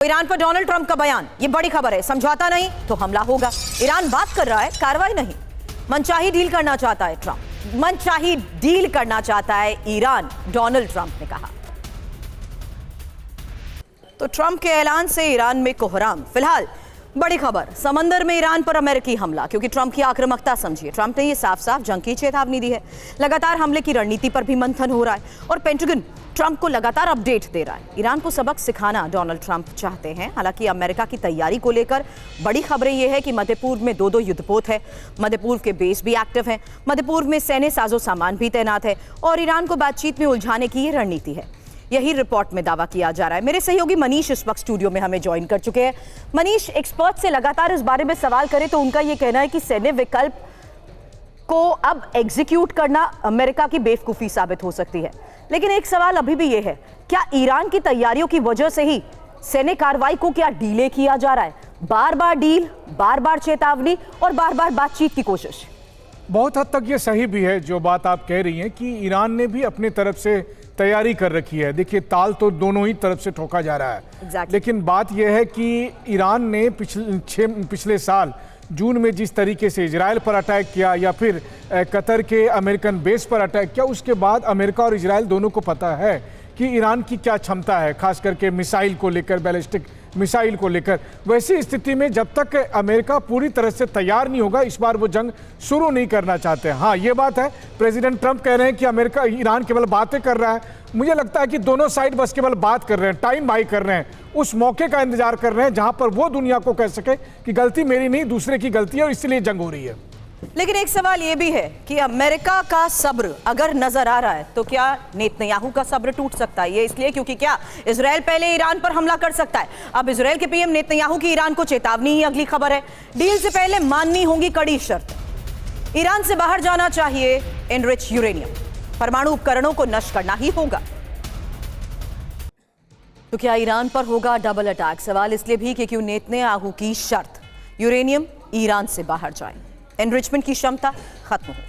Iran पर Donald Trump का बयान, ये बड़ी खबर है। समझौता नहीं तो हमला होगा। ईरान बात कर रहा है, कार्रवाई नहीं। मनचाही डील करना चाहता है ट्रंप, मनचाही डील करना चाहता है ईरान, डोनाल्ड ट्रंप ने कहा। तो ट्रंप के ऐलान से ईरान में कोहराम। फिलहाल बड़ी खबर, समंदर में ईरान पर अमेरिकी हमला, क्योंकि ट्रंप की आक्रामकता समझिए। ट्रंप ने यह साफ साफ जंग की चेतावनी दी है। लगातार हमले की रणनीति पर भी मंथन हो रहा है और पेंटागन ट्रंप को लगातार अपडेट दे रहा है। ईरान को सबक सिखाना डोनाल्ड ट्रंप चाहते हैं। हालांकि अमेरिका की तैयारी को लेकर बड़ी खबरें यह है कि मध्य पूर्व में दो युद्धपोत है, मध्य पूर्व के बेस भी एक्टिव हैं, मध्य पूर्व में सैन्य साजो सामान भी तैनात है और ईरान को बातचीत में उलझाने की ये रणनीति है। यही रिपोर्ट में दावा किया जा रहा है। मेरे सहयोगी मनीष इस वक्त स्टूडियो में हमें ज्वाइन कर चुके हैं। मनीष, एक्सपर्ट से लगातार इस बारे में सवाल करें तो उनका यह कहना है कि सैन्य विकल्प को अब एग्जीक्यूट करना अमेरिका की बेवकूफी साबित हो सकती है। लेकिन एक सवाल अभी भी यह है, क्या ईरान की तैयारियों की वजह से ही सैन्य कार्रवाई को क्या डिले किया जा रहा है? बार बार डील, बार बार चेतावनी और बार बार बातचीत की कोशिश। बहुत हद तक ये सही भी है जो बात आप कह रही हैं कि ईरान ने भी अपनी तरफ से तैयारी कर रखी है। देखिए, ताल तो दोनों ही तरफ से ठोका जा रहा है। लेकिन बात यह है कि ईरान ने पिछले साल जून में जिस तरीके से इजराइल पर अटैक किया या फिर कतर के अमेरिकन बेस पर अटैक किया, उसके बाद अमेरिका और इजराइल दोनों को पता है कि ईरान की क्या क्षमता है, खास करके मिसाइल को लेकर, बैलिस्टिक मिसाइल को लेकर। वैसी स्थिति में जब तक अमेरिका पूरी तरह से तैयार नहीं होगा, इस बार वो जंग शुरू नहीं करना चाहते। हाँ, ये बात है, प्रेसिडेंट ट्रंप कह रहे हैं कि अमेरिका ईरान केवल बातें कर रहा है। मुझे लगता है कि दोनों साइड बस केवल बात कर रहे हैं, टाइम बाई कर रहे हैं, उस मौके का इंतजार कर रहे हैं जहां पर वो दुनिया को कह सके कि गलती मेरी नहीं, दूसरे की गलती है और इसलिए जंग हो रही है। लेकिन एक सवाल यह भी है कि अमेरिका का सब्र अगर नजर आ रहा है तो क्या नेतन्याहू का सब्र टूट सकता है? ये इसलिए क्योंकि क्या इजराइल पहले ईरान पर हमला कर सकता है। अब इजराइल के पीएम नेतन्याहू की ईरान को चेतावनी ही अगली खबर है। डील से पहले माननी होंगी कड़ी शर्त। ईरान से बाहर जाना चाहिए एनरिच यूरेनियम, परमाणु उपकरणों को नष्ट करना ही होगा। तो क्या ईरान पर होगा डबल अटैक? सवाल इसलिए भी कि क्यों नेतन्याहू की शर्त यूरेनियम ईरान से बाहर जाए, एनरिचमेंट की क्षमता खत्म हो,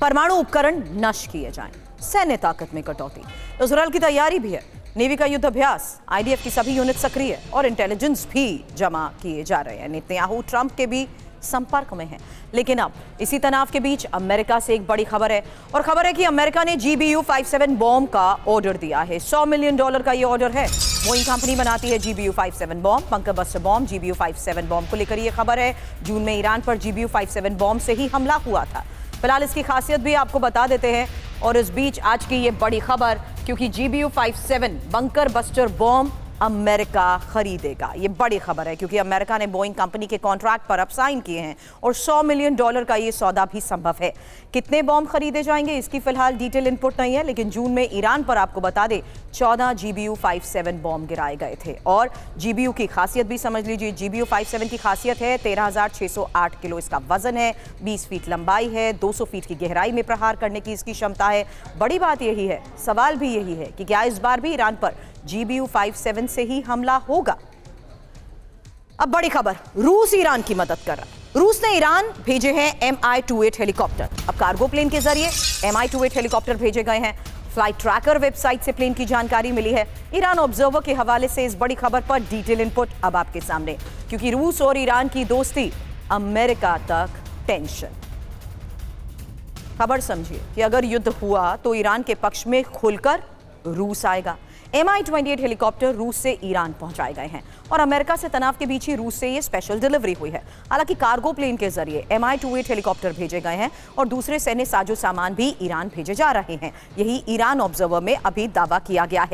परमाणु उपकरण नष्ट किए जाएं, सैन्य ताकत में कटौती। इजराइल की तैयारी भी है, नेवी का युद्ध अभ्यास, आईडीएफ की सभी यूनिट सक्रिय और इंटेलिजेंस भी जमा किए जा रहे हैं। नेतन्याहू ट्रंप के भी संपर्क में है। लेकिन अब इसी तनाव के बीच अमेरिका से एक बड़ी खबर है और खबर है कि अमेरिका ने GBU-57 बॉम्ब का ऑर्डर दिया है। $100 मिलियन का ये ऑर्डर है। बोइंग कंपनी बनाती है GBU-57 bomb, bunker buster bomb. GBU-57 bomb को लेकर ये खबर है। जून में ईरान पर GBU-57 बॉम्ब से ही हमला हुआ था। फिलहाल इसकी खासियत भी आपको बता देते हैं और इस बीच आज की ये बड़ी खबर, क्योंकि GBU-57 bunker buster bomb America खरीदेगा। ये बड़ी खबर है क्योंकि अमेरिका ने बोइंग कंपनी के कॉन्ट्रैक्ट पर अब साइन किए हैं और $100 मिलियन का ये सौदा भी संभव है। कितने बॉम्ब खरीदे जाएंगे इसकी फिलहाल डिटेल इनपुट नहीं है, लेकिन जून में ईरान पर आपको बता दें 14 GBU-57 बॉम्ब गिराए गए थे। और GBU की खासियत भी समझ लीजिए। GBU-57 की खासियत है 13,608 किलो इसका वजन है, 20 फीट लंबाई है, 200 फीट की गहराई में प्रहार करने की इसकी क्षमता है। बड़ी बात यही है, सवाल भी यही है कि क्या इस बार भी ईरान पर GBU-57 से ही हमला होगा? अब बड़ी खबर, रूस ईरान की मदद कर रहा है। रूस ने ईरान भेजे हैं Mi-28 हेलीकॉप्टर। अब कार्गो प्लेन के जरिए Mi-28 हेलीकॉप्टर भेजे गए हैं। फ्लाइट ट्रैकर वेबसाइट से प्लेन की जानकारी मिली है। ईरान ऑब्जर्वर के हवाले से इस बड़ी खबर पर डिटेल इनपुट अब आपके सामने, क्योंकि रूस और ईरान की दोस्ती, अमेरिका तक टेंशन। खबर समझिए कि अगर युद्ध हुआ तो ईरान के पक्ष में खुलकर रूस आएगा। Mi-28 हेलीकॉप्टर रूस से ईरान पहुंचाए गए हैं और अमेरिका से तनाव के बीच ही रूस से ये स्पेशल डिलीवरी हुई है। हालांकि कार्गो प्लेन के जरिए Mi-28 हेलीकॉप्टर भेजे गए हैं और दूसरे सैन्य साजो सामान भी ईरान भेजे जा रहे हैं। यही ईरान ऑब्जर्वर में अभी दावा किया गया है।